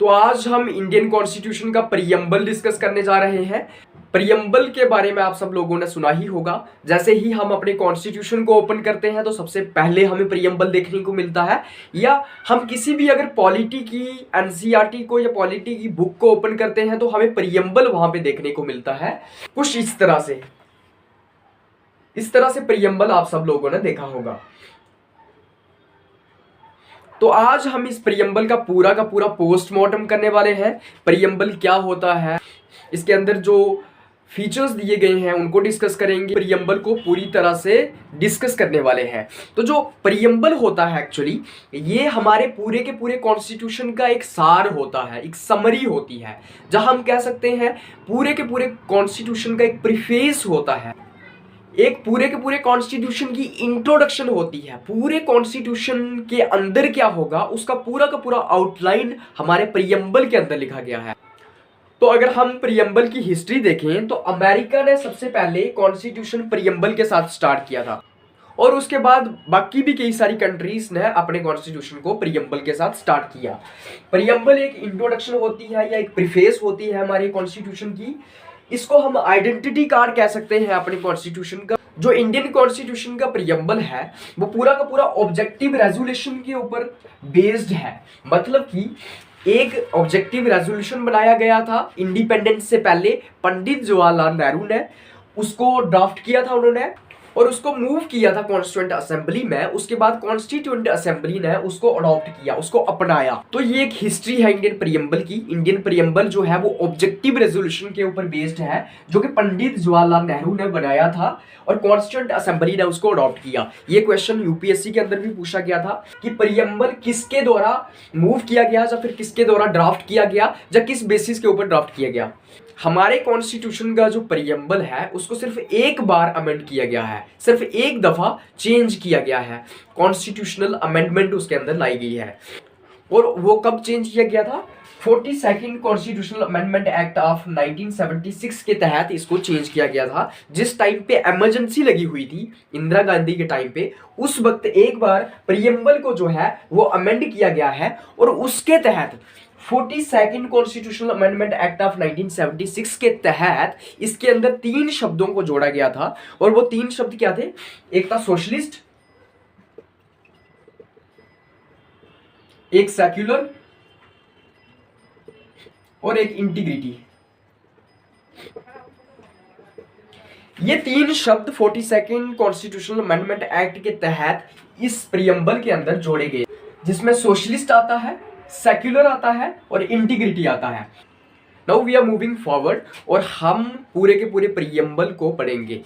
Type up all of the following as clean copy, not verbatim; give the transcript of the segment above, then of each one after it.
तो आज हम इंडियन कॉन्स्टिट्यूशन का प्रीएम्बल डिस्कस करने जा रहे हैं। प्रीएम्बल के बारे में आप सब लोगों ने सुना ही होगा। जैसे ही हम अपने कॉन्स्टिट्यूशन को ओपन करते हैं तो सबसे पहले हमें प्रीएम्बल देखने को मिलता है, या हम किसी भी अगर पॉलिटी की एनसीईआरटी को या पॉलिटी की बुक को ओपन करते हैं तो हमें प्रीएम्बल वहां पे देखने को मिलता है। कुछ इस तरह से प्रीएम्बल आप सब लोगों ने देखा होगा। तो आज हम इस प्रीएम्बल का पूरा पोस्टमार्टम करने वाले हैं। प्रीएम्बल क्या होता है, इसके अंदर जो फीचर्स दिए गए हैं उनको डिस्कस करेंगे। प्रीएम्बल को पूरी तरह से डिस्कस करने वाले हैं। तो जो प्रीएम्बल होता है एक्चुअली ये हमारे पूरे कॉन्स्टिट्यूशन का एक सार होता है, एक समरी होती है, जहां हम कह सकते हैं पूरे कॉन्स्टिट्यूशन का एक प्रीफेस होता है, एक पूरे कॉन्स्टिट्यूशन की इंट्रोडक्शन होती है। पूरे कॉन्स्टिट्यूशन के अंदर क्या होगा उसका पूरा आउटलाइन हमारे प्रीएम्बल के अंदर लिखा गया है। तो अगर हम प्रीएम्बल की हिस्ट्री देखें तो अमेरिका ने सबसे पहले कॉन्स्टिट्यूशन प्रीएम्बल के साथ स्टार्ट किया था, और उसके बाद बाकी भी कई सारी कंट्रीज ने अपने कॉन्स्टिट्यूशन को प्रीएम्बल के साथ स्टार्ट किया। प्रीएम्बल एक इंट्रोडक्शन होती है या एक प्रीफेस होती है हमारे कॉन्स्टिट्यूशन की। इसको हम आइडेंटिटी कार्ड कह सकते हैं अपने कॉन्स्टिट्यूशन का। जो इंडियन कॉन्स्टिट्यूशन का प्रीएम्बल है वो पूरा का पूरा ऑब्जेक्टिव रेजोल्यूशन के ऊपर बेस्ड है। मतलब कि एक ऑब्जेक्टिव रेजोल्यूशन बनाया गया था इंडिपेंडेंस से पहले, पंडित जवाहरलाल नेहरू ने उसको ड्राफ्ट किया था उन्होंने, और उसको मूव किया था कॉन्स्टिट्यूएंट असेंबली में। उसके बाद कॉन्स्टिट्यूएंट असेंबली ने उसको अडॉप्ट किया, उसको अपनाया। तो ये एक हिस्ट्री है इंडियन प्रीएम्बल की। इंडियन प्रीएम्बल जो है वो ऑब्जेक्टिव रेजोल्यूशन के ऊपर बेस्ड है, जो कि पंडित जवाहरलाल नेहरू ने बनाया था और कॉन्स्टिट्यूएंट असेंबली ने उसको अडॉप्ट किया। ये क्वेश्चन यूपीएससी के अंदर भी पूछा गया था कि प्रीएम्बल किसके द्वारा मूव किया गया या फिर किसके द्वारा ड्राफ्ट किया गया या किस बेसिस के ऊपर ड्राफ्ट किया गया। हमारे कॉन्स्टिट्यूशन का जो प्रीएम्बल है उसको सिर्फ एक बार अमेंड किया गया है, सिर्फ एक दफा चेंज किया गया है। कॉन्स्टिट्यूशनल अमेंडमेंट उसके अंदर लाई गई है, और वो कब चेंज किया गया था? 42nd constitutional amendment act of 1976 के तहत इसको चेंज किया गया था। जिस टाइम पे इमरजेंसी लगी हुई थी इंदिरा गांधी के टाइम पे, उस वक्त एक बार प्रीएम्बल को जो है वो अमेंड किया गया है, और उसके तहत 42nd constitutional amendment act of 1976 के तहत इसके अंदर 3 शब्दों को जोड़ा गया था। और वो 3 शब्द क्या थे? एक था सोशलिस्ट, एक सेक्युलर और एक इंटीग्रिटी। ये 3 शब्द 42nd कॉन्स्टिट्यूशनल अमेंडमेंट एक्ट के तहत इस प्रीएम्बल के अंदर जोड़े गए, जिसमें सोशलिस्ट आता है, सेक्युलर आता है और इंटीग्रिटी आता है। Now we are moving forward और हम पूरे के पूरे प्रीएम्बल को पढ़ेंगे।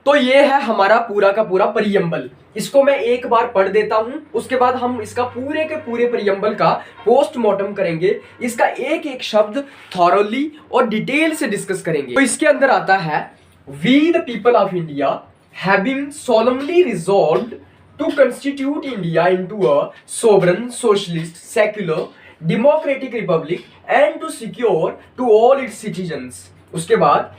तो ये है हमारा पूरा का पूरा प्रीएम्बल। इसको मैं एक बार पढ़ देता हूं, उसके बाद हम इसका पूरे के पूरे प्रीएम्बल का पोस्टमार्टम करेंगे। इसका एक एक शब्द थॉरोली और डिटेल से डिस्कस करेंगे। तो इसके अंदर आता है, we the people of India having solemnly resolved to constitute India into a sovereign, socialist, secular, democratic republic and to secure to all its citizens। उसके बाद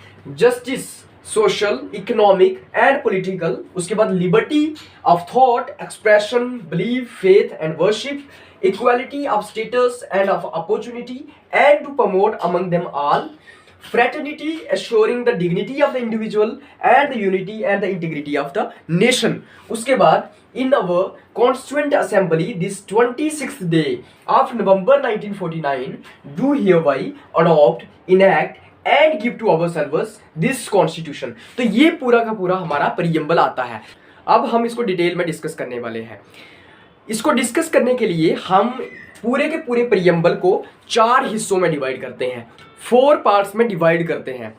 justice, social, economic and political। उसके बाद liberty of thought, expression, belief, faith and worship, equality of status and of opportunity and to promote among them all fraternity, assuring the dignity of the individual and the unity and the integrity of the nation। उसके बाद in our constituent assembly this 26th day of November 1949 do hereby adopt, enact and give to ourselves this constitution। तो ये पूरा का पूरा हमारा preamble आता है। अब हम इसको डिटेल में डिस्कस करने वाले हैं। इसको डिस्कस करने के लिए हम पूरे के पूरे प्रीएम्बल को 4 हिस्सों में डिवाइड करते हैं, 4 पार्ट्स में डिवाइड करते हैं।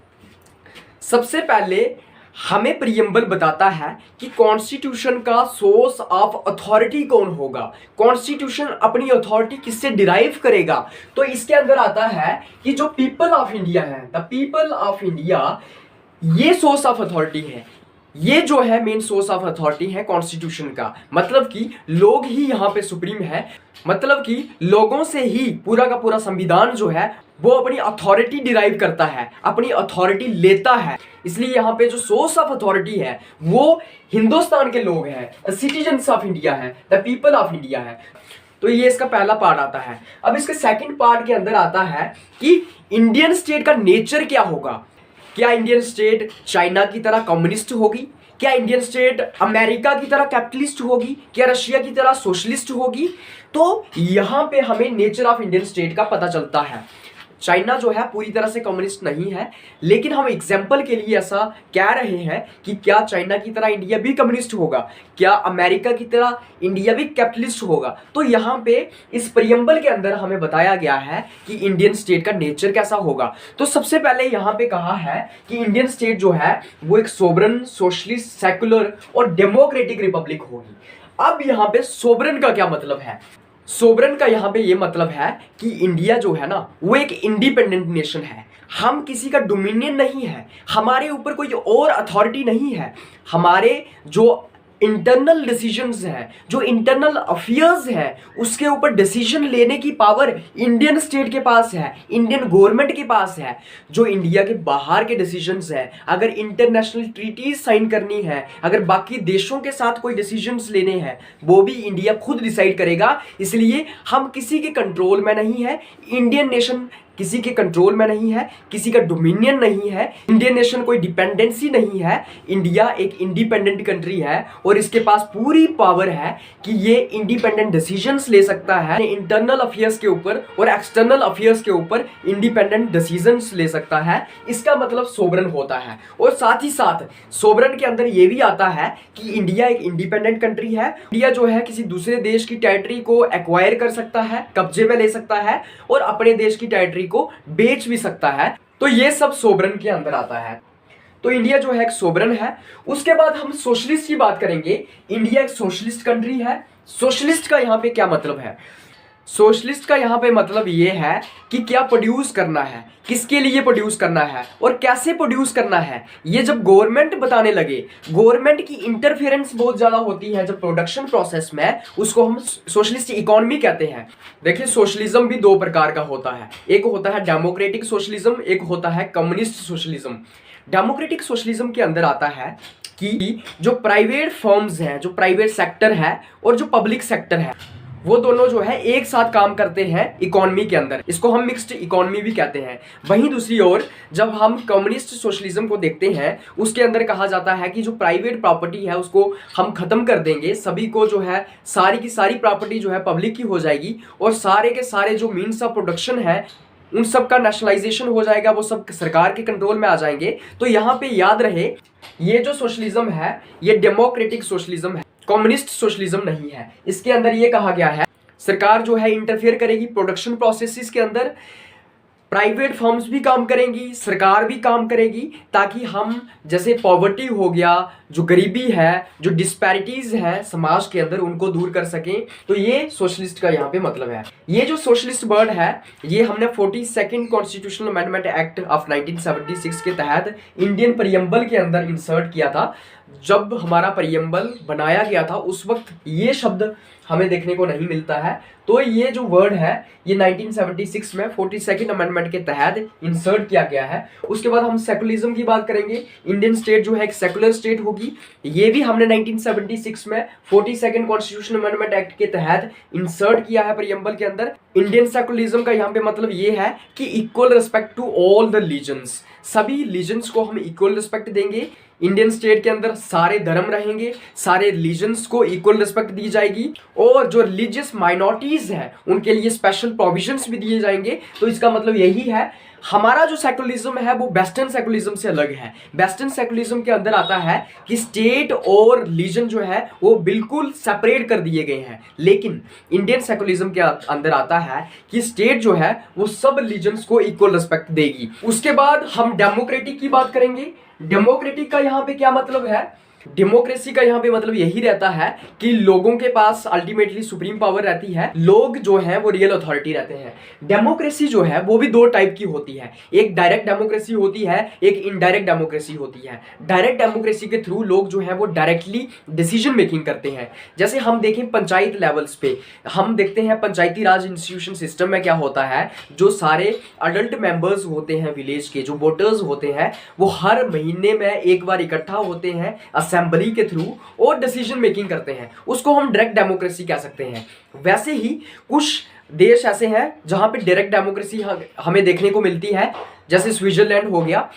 सबसे पहले हमें प्रीएम्बल बताता है कि कॉन्स्टिट्यूशन का सोर्स ऑफ अथॉरिटी कौन होगा, कॉन्स्टिट्यूशन अपनी अथॉरिटी किससे डिराइव करेगा। तो इसके अंदर आता है कि जो पीपल ऑफ इंडिया है, द पीपल ऑफ इंडिया, ये सोर्स ऑफ अथॉरिटी है। ये जो है मेन सोर्स ऑफ अथॉरिटी है कॉन्स्टिट्यूशन का। मतलब कि लोग ही यहाँ पे सुप्रीम है, मतलब कि लोगों से ही पूरा का पूरा संविधान जो है वो अपनी अथॉरिटी डिराइव करता है, अपनी अथॉरिटी लेता है। इसलिए यहाँ पे जो सोर्स ऑफ अथॉरिटी है वो हिंदुस्तान के लोग हैं, द सिटीजन्स ऑफ इंडिया है, द पीपल ऑफ इंडिया है। तो ये इसका पहला पार्ट आता है। अब इसके सेकंड पार्ट के अंदर आता है कि इंडियन स्टेट का नेचर क्या होगा। क्या इंडियन स्टेट चाइना की तरह कम्युनिस्ट होगी? क्या इंडियन स्टेट अमेरिका की तरह कैपिटलिस्ट होगी? क्या रशिया की तरह सोशलिस्ट होगी? तो यहां पे हमें नेचर ऑफ इंडियन स्टेट का पता चलता है। चाइना जो है पूरी तरह से कम्युनिस्ट नहीं है, लेकिन हम एग्जाम्पल के लिए ऐसा कह रहे हैं कि क्या चाइना की तरह इंडिया भी कम्युनिस्ट होगा? क्या अमेरिका की तरह इंडिया भी कैपिटलिस्ट होगा? तो यहाँ पे इस प्रियम्बल के अंदर हमें बताया गया है कि इंडियन स्टेट का नेचर कैसा होगा। तो सबसे पहले यहाँ पे कहा है कि इंडियन स्टेट जो है वो एक सोवरन, सोशलिस्ट, सेकुलर और डेमोक्रेटिक रिपब्लिक होगी। अब यहाँ पे सोवरन का क्या मतलब है? सोवरन का यहाँ पे ये मतलब है कि इंडिया जो है ना वो एक इंडिपेंडेंट नेशन है। हम किसी का डोमिनियन नहीं है, हमारे ऊपर कोई और अथॉरिटी नहीं है। हमारे जो इंटरनल डिसीजंस हैं, जो इंटरनल अफेयर्स हैं, उसके ऊपर डिसीजन लेने की पावर इंडियन स्टेट के पास है, इंडियन गवर्नमेंट के पास है। जो इंडिया के बाहर के डिसीजंस हैं, अगर इंटरनेशनल ट्रीटीज साइन करनी है, अगर बाकी देशों के साथ कोई डिसीजंस लेने हैं, वो भी इंडिया खुद डिसाइड करेगा। इसलिए हम किसी के कंट्रोल में नहीं है। इंडियन नेशन किसी के कंट्रोल में नहीं है, किसी का डोमिनियन नहीं है, इंडियन नेशन कोई डिपेंडेंसी नहीं है। इंडिया एक इंडिपेंडेंट कंट्री है और इसके पास पूरी पावर है कि ये इंडिपेंडेंट डिसीजंस ले सकता है। इंटरनल अफेयर्स के ऊपर और एक्सटर्नल अफेयर्स के ऊपर इंडिपेंडेंट डिसीजंस ले सकता है। इसका मतलब सोवरन होता है। और साथ ही साथ सोवरन के अंदर ये भी आता है कि इंडिया एक इंडिपेंडेंट कंट्री है। इंडिया जो है किसी दूसरे देश की टेरिटरी को एक्वायर कर सकता है, कब्जे में ले सकता है और अपने देश की टेरिटरी को बेच भी सकता है। तो ये सब सोवरन के अंदर आता है। तो इंडिया जो है एक सोवरन है। उसके बाद हम सोशलिस्ट की बात करेंगे। इंडिया एक सोशलिस्ट कंट्री है। सोशलिस्ट का यहां पे क्या मतलब है? सोशलिस्ट का यहाँ पे मतलब ये है कि क्या प्रोड्यूस करना है, किसके लिए प्रोड्यूस करना है और कैसे प्रोड्यूस करना है, ये जब गवर्नमेंट बताने लगे। गवर्नमेंट की इंटरफेरेंस बहुत ज़्यादा होती है जब प्रोडक्शन प्रोसेस में, उसको हम सोशलिस्ट इकोनॉमी कहते हैं। देखिए सोशलिज्म भी दो प्रकार का होता है, एक होता है डेमोक्रेटिक सोशलिज्म, एक होता है कम्युनिस्ट सोशलिज्म। डेमोक्रेटिक सोशलिज्म के अंदर आता है कि जो प्राइवेट फर्म्स हैं, जो प्राइवेट सेक्टर है और जो पब्लिक सेक्टर है, वो दोनों जो है एक साथ काम करते हैं इकोनॉमी के अंदर। इसको हम मिक्स्ड इकोनॉमी भी कहते हैं। वहीं दूसरी ओर जब हम कम्युनिस्ट सोशलिज्म को देखते हैं, उसके अंदर कहा जाता है कि जो प्राइवेट प्रॉपर्टी है उसको हम खत्म कर देंगे, सभी को जो है सारी की सारी प्रॉपर्टी जो है पब्लिक की हो जाएगी और सारे के सारे जो मीन्स ऑफ प्रोडक्शन है उन सब का नेशनलाइजेशन हो जाएगा, वो सब सरकार के कंट्रोल में आ जाएंगे। तो यहाँ पे याद रहे ये जो सोशलिज्म है ये डेमोक्रेटिक सोशलिज्म है, कम्युनिस्ट सोशलिज्म नहीं है। इसके अंदर ये कहा गया है सरकार जो है इंटरफेयर करेगी प्रोडक्शन प्रोसेसेस के अंदर, प्राइवेट फर्म्स भी काम करेंगी, सरकार भी काम करेगी, ताकि हम जैसे पॉवर्टी हो गया, जो गरीबी है, जो डिस्पैरिटीज है समाज के अंदर, उनको दूर कर सकें। तो ये सोशलिस्ट का यहाँ पे मतलब है। ये जो सोशलिस्ट वर्ड है ये हमने 42nd constitutional amendment act of 1976 के तहत इंडियन प्रियम्बल के अंदर इंसर्ट किया था। जब हमारा प्रियम्बल बनाया गया था उस वक्त ये शब्द हमें देखने को नहीं मिलता है। तो ये जो वर्ड है ये 1976 में 42nd अमेंडमेंट के तहत इंसर्ट किया गया है। उसके बाद हम सेकुलरिज्म की बात करेंगे। इंडियन स्टेट जो है एक सेकुलर स्टेट होगी, ये भी हमने 1976 में 42nd कॉन्स्टिट्यूशनल अमेंडमेंट एक्ट के तहत इंसर्ट किया है प्रियम्बल के अंदर। इंडियन सेकुलरिज्म का यहाँ पे मतलब ये है कि equal respect to all the religions, सभी रिलीजन्स को हम इक्वल रिस्पेक्ट देंगे। इंडियन स्टेट के अंदर सारे धर्म रहेंगे, सारे रिलीजन्स को इक्वल रिस्पेक्ट दी जाएगी और जो रिलीजियस माइनॉरिटीज हैं उनके लिए स्पेशल प्रोविजंस भी दिए जाएंगे। तो इसका मतलब यही है हमारा जो सेकुलरिज्म है वो वेस्टर्न सेकुलरिज्म से अलग है। वेस्टर्न सेकुलरिज्म के अंदर आता है कि स्टेट और रिलीजन जो है वो बिल्कुल सेपरेट कर दिए गए हैं, लेकिन इंडियन सेकुलरिज्म के अंदर आता है कि स्टेट जो है वो सब रिलीजन्स को इक्वल रिस्पेक्ट देगी। उसके बाद हम डेमोक्रेटिक की बात करेंगे। डेमोक्रेटिक का यहाँ पे क्या मतलब है? डेमोक्रेसी का यहाँ पे मतलब यही रहता है कि लोगों के पास अल्टीमेटली सुप्रीम पावर रहती है, लोग जो हैं वो रियल अथॉरिटी रहते हैं। डेमोक्रेसी जो है वो भी दो टाइप की होती है, एक डायरेक्ट डेमोक्रेसी होती है, एक इनडायरेक्ट डेमोक्रेसी होती है। डायरेक्ट डेमोक्रेसी के थ्रू लोग जो है वो डायरेक्टली डिसीजन मेकिंग करते हैं। जैसे हम देखें पंचायत लेवल्स पे, हम देखते हैं पंचायती राज इंस्टीट्यूशन सिस्टम में क्या होता है, जो सारे अडल्ट मेंबर्स होते हैं विलेज के, जो वोटर्स होते हैं, वो हर महीने में एक बार इकट्ठा होते हैं, असेंबली के थ्रू और डिसीजन मेकिंग करते हैं, उसको हम डायरेक्ट डेमोक्रेसी कह सकते हैं। वैसे ही कुछ देश ऐसे हैं जहां पे डायरेक्ट डेमोक्रेसी हमें देखने को मिलती है, जैसे स्विट्जरलैंड हो गया।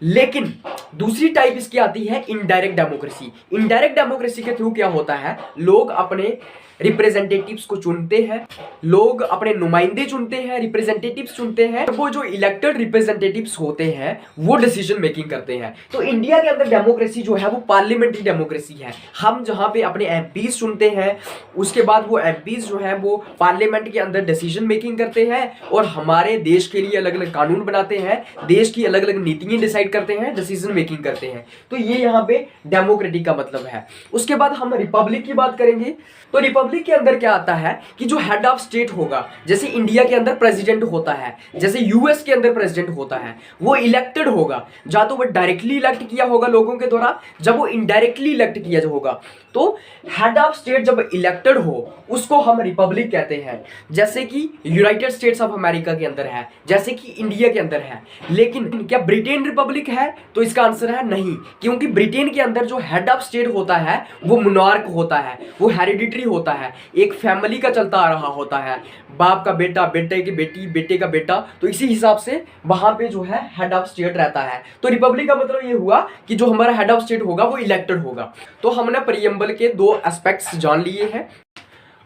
लेकिन दूसरी टाइप इसकी आती है इनडायरेक्ट डेमोक्रेसी। इनडायरेक्ट डेमोक्रेसी के थ्रू क्या होता है, लोग अपने रिप्रेजेंटेटिव्स को चुनते हैं, लोग अपने नुमाइंदे चुनते हैं, रिप्रेजेंटेटिव्स चुनते हैं, वो जो इलेक्टेड रिप्रेजेंटेटिव्स होते हैं वो डिसीजन मेकिंग करते हैं। तो इंडिया के अंदर डेमोक्रेसी जो है वो पार्लियामेंट्री डेमोक्रेसी है। हम जहां पे अपने एमपीज चुनते हैं, उसके बाद वो एमपीज जो है वो पार्लियामेंट के अंदर डिसीजन मेकिंग करते हैं और हमारे देश के लिए अलग अलग कानून बनाते हैं, देश की अलग अलग नीतियां डिसाइड करते हैं, डिसीजन मेकिंग करते हैं। तो ये यहाँ पे डेमोक्रेटिक का मतलब है। उसके बाद हम रिपब्लिक की बात करेंगे। तो रिपब्लिक के अंदर क्या आता है कि जो हेड ऑफ स्टेट होगा, जैसे इंडिया के अंदर प्रेसिडेंट होता है, जैसे यूएस के अंदर प्रेसिडेंट होता है, वो इलेक्टेड होगा। या तो वो डायरेक्टली इलेक्ट किया होगा लोगों के द्वारा, जब वो इनडायरेक्टली इलेक्ट किया होगा। तो हेड ऑफ स्टेट जब इलेक्टेड हो उसको हम रिपब्लिक कहते हैं, जैसे कि यूनाइटेड स्टेट्स ऑफ अमेरिका के अंदर है, जैसे कि इंडिया के अंदर है। लेकिन क्या ब्रिटेन रिपब्लिक है? तो इसका आंसर है नहीं, क्योंकि ब्रिटेन के अंदर जो हेड ऑफ स्टेट होता है वो मोनार्क होता है, वो हेरिडिटरी होता है, एक फैमिली का चलता आ रहा होता है, बाप का बेटा, बेटे की बेटी, बेटे का बेटा। तो इसी हिसाब से वहां पे जो है हेड ऑफ स्टेट रहता है। तो रिपब्लिक का मतलब ये हुआ कि जो हमारा हेड ऑफ स्टेट होगा वो इलेक्टेड होगा। तो हमने प्रीएम्बल के दो एस्पेक्ट्स जान लिए हैं।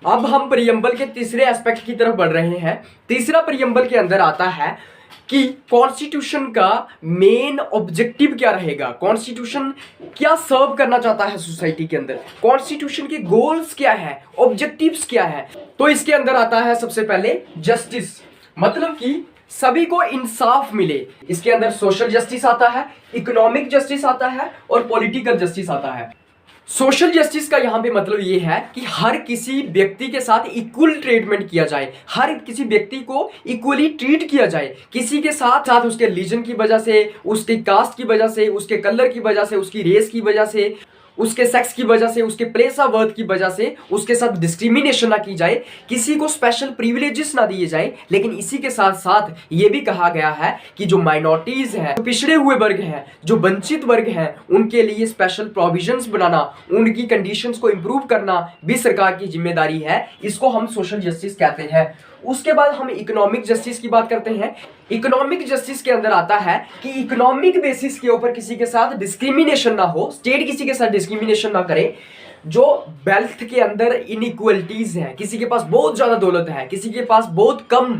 अब हम प्रीएम्बल के तीसरे एस्पेक्ट की तरफ बढ़ रहे हैं। तीसरा प्रीएम्बल के अंदर आता है कि कॉन्स्टिट्यूशन का मेन ऑब्जेक्टिव क्या रहेगा, कॉन्स्टिट्यूशन क्या सर्व करना चाहता है सोसाइटी के अंदर, कॉन्स्टिट्यूशन के गोल्स क्या है, ऑब्जेक्टिव्स क्या है। तो इसके अंदर आता है सबसे पहले जस्टिस, मतलब कि सभी को इंसाफ मिले। इसके अंदर सोशल जस्टिस आता है, इकोनॉमिक जस्टिस आता है और पॉलिटिकल जस्टिस आता है। सोशल जस्टिस का यहाँ पे मतलब ये है कि हर किसी व्यक्ति के साथ इक्वल ट्रीटमेंट किया जाए, हर किसी व्यक्ति को इक्वली ट्रीट किया जाए। किसी के साथ साथ उसके रिलीजन की वजह से, उसकी कास्ट की वजह से, उसके कलर की वजह से, उसकी रेस की वजह से, उसके सेक्स की वजह से, उसके प्लेस ऑफ बर्थ की वजह से उसके साथ डिस्क्रिमिनेशन ना की जाए, किसी को स्पेशल प्रिविलेजेस ना दिए जाए। लेकिन इसी के साथ साथ ये भी कहा गया है कि जो माइनॉरिटीज हैं, जो पिछड़े हुए वर्ग हैं, जो वंचित वर्ग हैं, उनके लिए स्पेशल प्रोविजंस बनाना, उनकी कंडीशंस को इंप्रूव करना भी सरकार की जिम्मेदारी है। इसको हम सोशल जस्टिस कहते हैं। उसके बाद हम इकोनॉमिक जस्टिस की बात करते हैं। इकोनॉमिक जस्टिस के अंदर आता है कि इकोनॉमिक बेसिस के ऊपर किसी के साथ डिस्क्रिमिनेशन ना हो, स्टेट किसी के साथ डिस्क्रिमिनेशन ना करे। जो वेल्थ के अंदर इनइक्वलिटीज है, किसी के पास बहुत ज्यादा दौलत है, किसी के पास बहुत कम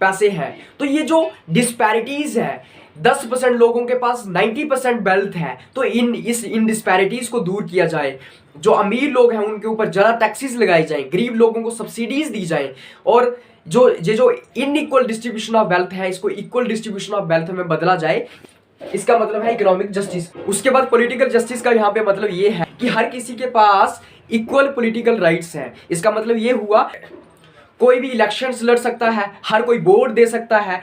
पैसे हैं, तो ये जो डिस्पैरिटीज है, 10% लोगों के पास 90% वेल्थ है, तो इन डिस्पैरिटीज को दूर किया जाए। जो अमीर लोग हैं उनके ऊपर ज़्यादा टैक्सेस लगाई जाए, गरीब लोगों को सब्सिडीज दी जाए, और जो इनइक्वल डिस्ट्रीब्यूशन ऑफ वेल्थ है इसको इक्वल डिस्ट्रीब्यूशन ऑफ वेल्थ में बदला जाए। इसका मतलब है इकोनॉमिक जस्टिस। उसके बाद पॉलिटिकल जस्टिस का यहाँ पे मतलब ये है कि हर किसी के पास इक्वल पॉलिटिकल राइट्स हैं। इसका मतलब ये हुआ कोई भी इलेक्शंस लड़ सकता है, हर कोई वोट दे सकता है,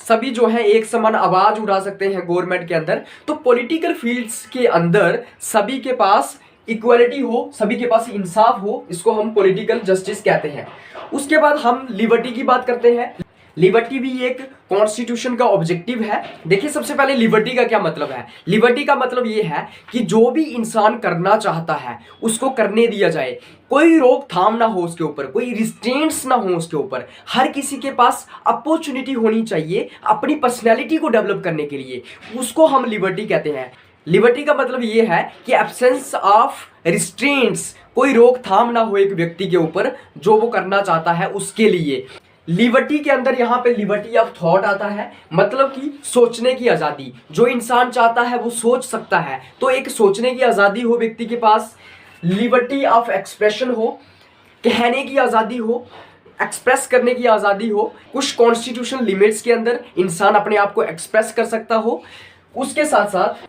सभी जो है एक समान आवाज उठा सकते हैं गवर्नमेंट के अंदर। तो पॉलिटिकल फील्ड्स के अंदर सभी के पास इक्वालिटी हो, सभी के पास इंसाफ हो, इसको हम पॉलिटिकल जस्टिस कहते हैं। उसके बाद हम लिबर्टी की बात करते हैं। लिबर्टी भी एक कॉन्स्टिट्यूशन का ऑब्जेक्टिव है। देखिए सबसे पहले लिबर्टी का क्या मतलब है। लिबर्टी का मतलब ये है कि जो भी इंसान करना चाहता है उसको करने दिया जाए, कोई रोकथाम ना हो उसके ऊपर, कोई रिस्ट्रेंट्स ना हो उसके ऊपर। हर किसी के पास अपॉर्चुनिटी होनी चाहिए अपनी पर्सनैलिटी को डेवलप करने के लिए, उसको हम लिबर्टी कहते हैं। लिबर्टी का मतलब ये है कि एब्सेंस ऑफ रिस्ट्रेंट्स, कोई रोकथाम ना हो एक व्यक्ति के ऊपर जो वो करना चाहता है उसके लिए। लिबर्टी के अंदर यहाँ पे लिबर्टी ऑफ थॉट आता है, मतलब कि सोचने की आज़ादी। जो इंसान चाहता है वो सोच सकता है, तो एक सोचने की आज़ादी हो व्यक्ति के पास, लिबर्टी ऑफ एक्सप्रेशन हो, कहने की आज़ादी हो, एक्सप्रेस करने की आज़ादी हो, कुछ कॉन्स्टिट्यूशन लिमिट्स के अंदर इंसान अपने आप को एक्सप्रेस कर सकता हो। उसके साथ साथ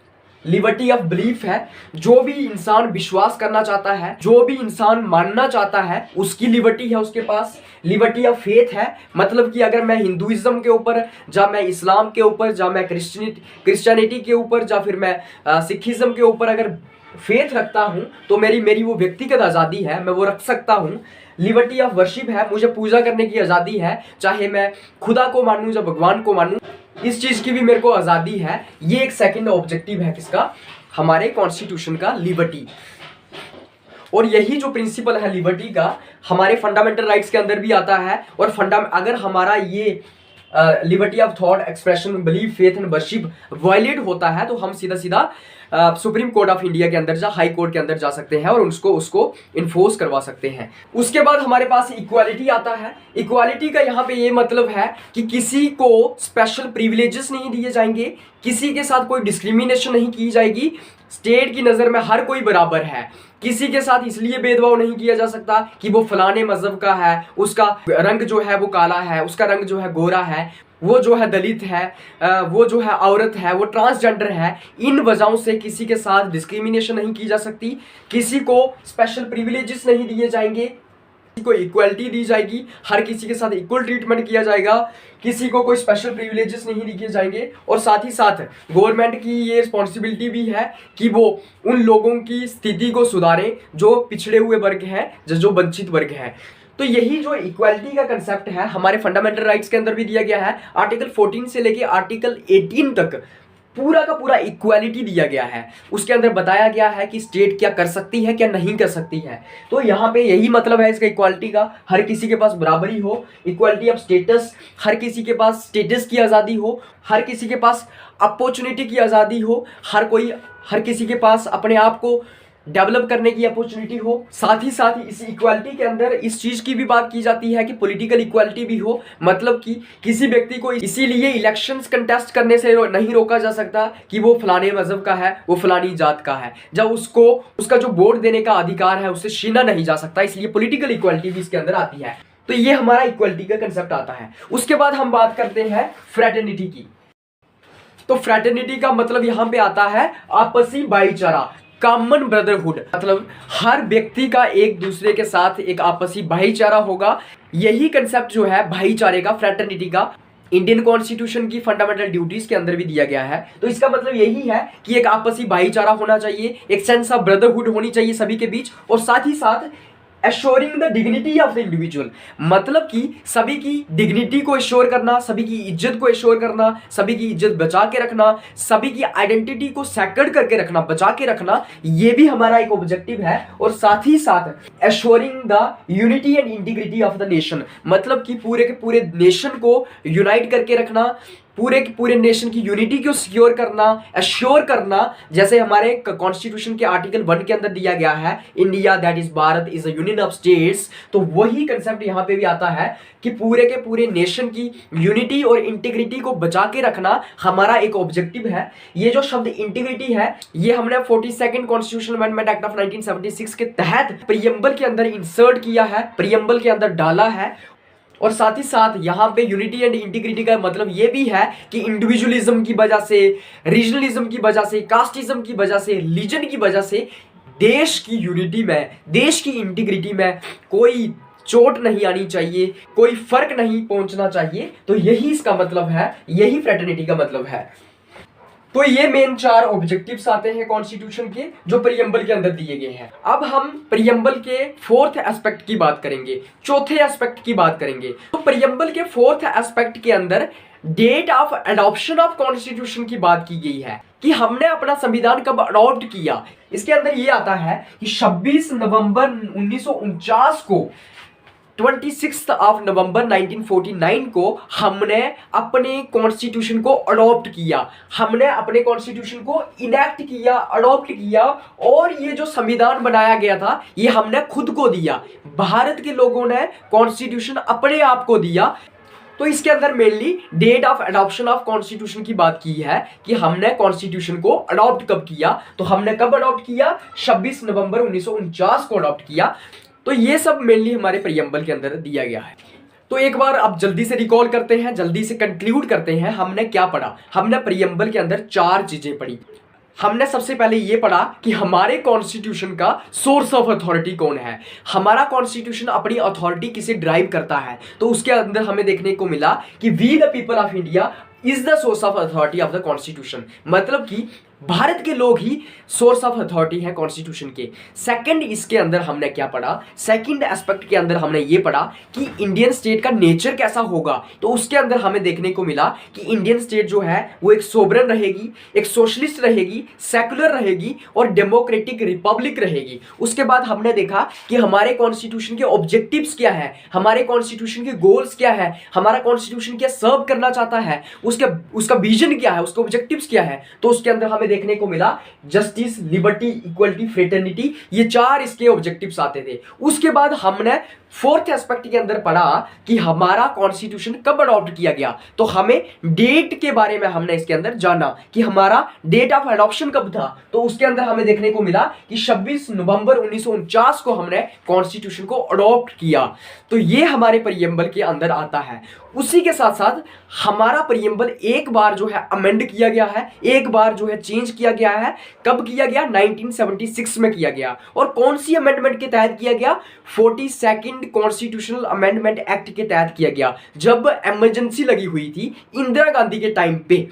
लिबर्टी ऑफ बिलीफ है, जो भी इंसान विश्वास करना चाहता है, जो भी इंसान मानना चाहता है उसकी लिबर्टी है उसके पास। लिबर्टी ऑफ फेथ है, मतलब कि अगर मैं हिंदुइज्म के ऊपर, या मैं इस्लाम के ऊपर, या मैं क्रिश्चियनिटी के ऊपर, या फिर मैं सिखिज्म के ऊपर अगर फेथ रखता हूँ तो मेरी वो व्यक्तिगत आज़ादी है, मैं वो रख सकता हूँ। लिबर्टी ऑफ वर्शिप है, मुझे पूजा करने की आज़ादी है, चाहे मैं खुदा को मानूं या भगवान को मानूं, इस चीज़ की भी मेरे को आज़ादी है। ये एक सेकंड ऑब्जेक्टिव है किसका, हमारे कॉन्स्टिट्यूशन का लिबर्टी। और यही जो प्रिंसिपल है लिबर्टी का हमारे फंडामेंटल राइट्स के अंदर भी आता है। और अगर हमारा ये liberty of thought, expression, belief, faith and worship violate होता है तो हम सीधा सीधा सुप्रीम कोर्ट ऑफ इंडिया के अंदर हाई कोर्ट के अंदर जा सकते हैं और उसको इन्फोर्स करवा सकते हैं। उसके बाद हमारे पास इक्वालिटी आता है। इक्वालिटी का यहाँ पे ये मतलब है कि किसी को स्पेशल प्रिविलेजेस नहीं दिए जाएंगे, किसी के साथ कोई डिस्क्रिमिनेशन नहीं की जाएगी। स्टेट की नज़र में हर कोई बराबर है, किसी के साथ इसलिए भेदभाव नहीं किया जा सकता कि वो फलाने मजहब का है, उसका रंग जो है वो काला है, उसका रंग जो है गोरा है, वो जो है दलित है, वो जो है औरत है, वो ट्रांसजेंडर है। इन वजहों से किसी के साथ डिस्क्रिमिनेशन नहीं की जा सकती, किसी को स्पेशल प्रिविलेजेस नहीं दिए जाएंगे, किसी को इक्वलिटी दी जाएगी, हर किसी के साथ इक्वल ट्रीटमेंट किया जाएगा, किसी को कोई स्पेशल प्रिविलेजेस नहीं दिए जाएंगे। और साथ ही साथ गवर्नमेंट की ये रिस्पॉन्सिबिलिटी भी है कि वो उन लोगों की स्थिति को सुधारें जो पिछड़े हुए वर्ग हैं, जो वंचित वर्ग हैं। तो यही जो इक्वालिटी का कंसेप्ट है हमारे फंडामेंटल राइट्स के अंदर भी दिया गया है। आर्टिकल 14 से लेके आर्टिकल 18 तक पूरा का पूरा इक्वालिटी दिया गया है। उसके अंदर बताया गया है कि स्टेट क्या कर सकती है, क्या नहीं कर सकती है। तो यहाँ पे यही मतलब है इसका इक्वालिटी का, हर किसी के पास बराबरी हो, इक्वालिटी ऑफ स्टेटस, हर किसी के पास स्टेटस की आज़ादी हो, हर किसी के पास अपॉर्चुनिटी की आज़ादी हो, हर किसी के पास अपने आप को डेवलप करने की अपॉर्चुनिटी हो। साथ ही साथ इस इक्वालिटी के अंदर इस चीज़ की भी बात की जाती है कि पॉलिटिकल इक्वालिटी भी हो, मतलब कि किसी व्यक्ति को इसीलिए इलेक्शंस कंटेस्ट करने से नहीं रोका जा सकता कि वो फलाने मजहब का है, वो फलानी जात का है, जब उसका जो वोट देने का अधिकार है उससे छीना नहीं जा सकता। इसलिए पॉलिटिकल इक्वालिटी भी इसके अंदर आती है। तो ये हमारा इक्वालिटी का कंसेप्ट आता है। उसके बाद हम बात करते हैं फ्रेटर्निटी की। तो फ्रेटर्निटी का मतलब यहाँ पे आता है आपसी भाईचारा, कॉमन ब्रदरहुड, मतलब हर व्यक्ति का एक दूसरे के साथ एक आपसी भाईचारा होगा। यही कंसेप्ट जो है भाईचारे का, फ्रेटर्निटी का, इंडियन कॉन्स्टिट्यूशन की फंडामेंटल ड्यूटीज के अंदर भी दिया गया है। तो इसका मतलब यही है कि एक आपसी भाईचारा होना चाहिए, एक सेंस ऑफ ब्रदरहुड होनी चाहिए सभी के बीच, और साथ ही साथ assuring the dignity of the individual, मतलब कि सभी की डिग्निटी को एश्योर करना, सभी की इज्जत को एश्योर करना, सभी की इज्जत बचा के रखना, सभी की आइडेंटिटी को सेक्रेड करके रखना, बचा के रखना, ये भी हमारा एक ऑब्जेक्टिव है। और साथ ही साथ assuring the unity and integrity of the nation, मतलब कि पूरे के पूरे नेशन को यूनाइट करके रखना, पूरे के पूरे नेशन की यूनिटी को सिक्योर करना, एश्योर करना। जैसे हमारे कॉन्स्टिट्यूशन के आर्टिकल 1 के अंदर दिया गया है, India that is Bharat is a union of states, तो वही कंसेप्ट यहाँ पे भी आता है कि पूरे के पूरे नेशन की यूनिटी और इंटीग्रिटी को बचा के रखना हमारा एक ऑब्जेक्टिव है। ये जो शब्द इंटीग्रिटी है ये हमने 42nd constitutional amendment act of 1976 के तहत प्रीएम्बल के अंदर इंसर्ट किया है, प्रीएम्बल के अंदर डाला है। और साथ ही साथ यहाँ पे यूनिटी एंड इंटीग्रिटी का मतलब ये भी है कि इंडिविजुअलिज्म की वजह से, रीजनलिज्म की वजह से, कास्टिज्म की वजह से, रिलीजन की वजह से देश की यूनिटी में, देश की इंटीग्रिटी में कोई चोट नहीं आनी चाहिए, कोई फर्क नहीं पहुंचना चाहिए। तो यही इसका मतलब है, यही फ्रेटर्निटी का मतलब है। तो ये मेन 4 ऑब्जेक्टिव्स आते हैं कॉन्स्टिट्यूशन के जो प्रीएम्बल के अंदर दिए गए हैं। अब हम प्रीएम्बल के 4th एस्पेक्ट की बात करेंगे, चौथे एस्पेक्ट की बात करेंगे। तो प्रीएम्बल के 4th एस्पेक्ट के अंदर date of adoption of constitution की बात की गई है कि हमने अपना संविधान कब अडॉप्ट किया। इसके अंदर ये आता है कि 26 नवंबर 1949 को, 26 नवंबर 1949 को हमने अपने कॉन्स्टिट्यूशन को अडॉप्ट किया, हमने अपने कॉन्स्टिट्यूशन को इनेक्ट किया, अडॉप्ट किया। और ये जो संविधान बनाया गया था ये हमने खुद को दिया, भारत के लोगों ने कॉन्स्टिट्यूशन अपने आप को दिया। तो इसके अंदर mainly date of adoption of constitution की बात की है कि हमने कॉन्स्टिट्यूशन को अडॉप्ट कब किया। तो हमने कब अडॉप्ट किया? 26 नवंबर 1949 को अडॉप्ट किया। तो ये सब मेनली हमारे प्रीएम्बल के अंदर दिया गया है। तो एक बार अब जल्दी से रिकॉल करते हैं, जल्दी से कंक्लूड करते हैं हमने क्या पढ़ा। हमने प्रीएम्बल के अंदर 4 चीजें पढ़ी। हमने सबसे पहले ये पढ़ा कि हमारे कॉन्स्टिट्यूशन का सोर्स ऑफ अथॉरिटी कौन है। हमारा कॉन्स्टिट्यूशन अपनी अथॉरिटी किसे ड्राइव करता है, तो उसके अंदर हमें देखने को मिला कि we the people of India is the source of authority of the constitution, मतलब कि भारत के लोग ही सोर्स ऑफ अथॉरिटी है कॉन्स्टिट्यूशन के। सेकंड, इसके अंदर हमने क्या पढ़ा, सेकंड एस्पेक्ट के अंदर हमने ये पढ़ा कि इंडियन स्टेट का नेचर कैसा होगा। तो उसके अंदर हमें देखने को मिला कि इंडियन स्टेट जो है वो एक सोवरेन रहेगी, एक सोशलिस्ट रहेगी, सेकुलर रहेगी और डेमोक्रेटिक रिपब्लिक रहेगी। उसके बाद हमने देखा कि हमारे कॉन्स्टिट्यूशन के ऑब्जेक्टिव्स क्या है, हमारे कॉन्स्टिट्यूशन के गोल्स क्या है, हमारा कॉन्स्टिट्यूशन क्या सर्व करना चाहता है, उसका विजन क्या है, उसका ऑब्जेक्टिव्स क्या है। तो उसके अंदर हमें देखने को मिला जस्टिस, लिबर्टी, इक्वलिटी, फ्रेटर्निटी, ये 4 इसके ऑब्जेक्टिव्स आते थे। उसके बाद हमने फोर्थ एस्पेक्ट के अंदर पढ़ा कि हमारा कॉन्स्टिट्यूशन कब अडॉप्ट किया गया। तो हमें डेट के बारे में हमने इसके अंदर जाना कि हमारा डेट ऑफ अडॉप्शन कब था। तो उसके अंदर हमें देखने को मिला कि 26 नवंबर 1949 को हमने कॉन्स्टिट्यूशन को अडॉप्ट किया। तो ये हमारे प्रीएम्बल के अंदर आता है। उसी के साथ साथ हमारा प्रीएम्बल एक बार जो है अमेंड किया गया है, एक बार जो है चेंज किया गया है। कब किया गया? 1976 में किया गया। और कौन सी अमेंडमेंट के तहत किया गया? 42nd कॉन्स्टिट्यूशनल अमेंडमेंट एक्ट के तहत किया गया, जब इमरजेंसी लगी हुई थी इंदिरा गांधी के टाइम पे।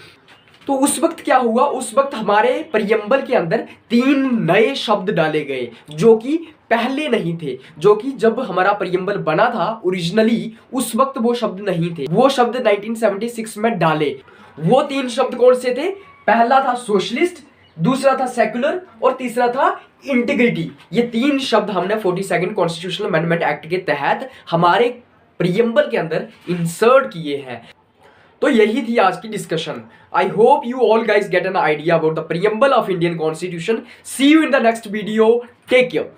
तो उस वक्त क्या हुआ, उस वक्त हमारे प्रीएम्बल के अंदर 3 नए शब्द डाले गए जो कि पहले नहीं थे, जो कि जब हमारा प्रीएम्बल बना था ओरिजिनली उस वक्त वो शब्द नहीं थे। वो शब्द 1976 में डाले। वो 3 शब्द कौन से थे? पहला था सोशलिस्ट, दूसरा था सेकुलर और तीसरा था इंटीग्रिटी। ये 3 शब्द हमने 42nd कॉन्स्टिट्यूशनल अमेंडमेंट एक्ट के तहत हमारे प्रीएम्बल के अंदर इंसर्ट किए हैं। तो यही थी आज की discussion. I hope you all guys get an idea about the preamble of Indian constitution. See you in the next video. Take care.